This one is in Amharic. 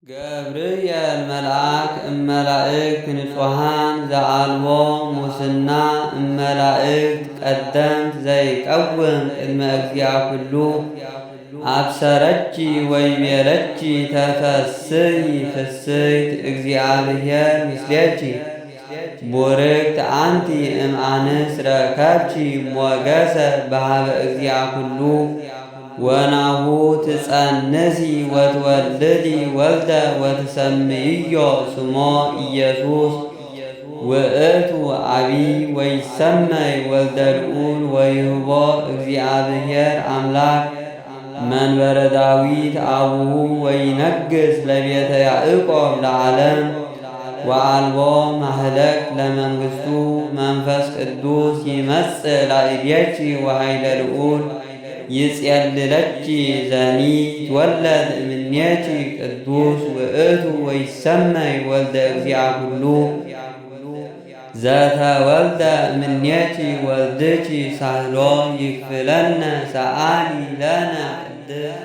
ገብርኤል መልአክ እመላእክት ንጹሐን ዘአልቦ ሙስና እመላእክት ቀደምት ዘይቀውም ቅድመ እግዚአ ኩሉ አብሰረቺ ወይቤለቺ ተፈስሒ ፍስሕት እግዚአብሔር ምስሌኪ ቡርክት አንቲ እምአንስት ረከብቺ ሞገሰ በሃበ እግዚአ ኩሉ ወናሁ ትጸንሲ ወትወልዲ ወልደ ወትሰምይዮ ስሞ ኢየሱስ ውእቱ አቢይ ወይሰመይ ወልደ ልዑል ወይሁቦ እግዚአብሔር አምላክ መንበረ ዳዊት አቡሁ ወይነግስ ለቤተ ያዕቆብ ለዓለም ወአልቦ ማህለቅ ለመንግሥቱ መንፈስ ቅዱስ ይመጽእ ላዕሌኪ ወኃይለ ልዑል ይጼልለኪ ዘኒ ትወለድ እምኔኪ ቅዱስ ውእቱ ወይሰመይ ወልደ እግዚአ ኩሉ ዘተወልደ እምኔኪ ወልድኪ ሳህሎ ይክፍለነ ሰአሊ ለነ ቅድስት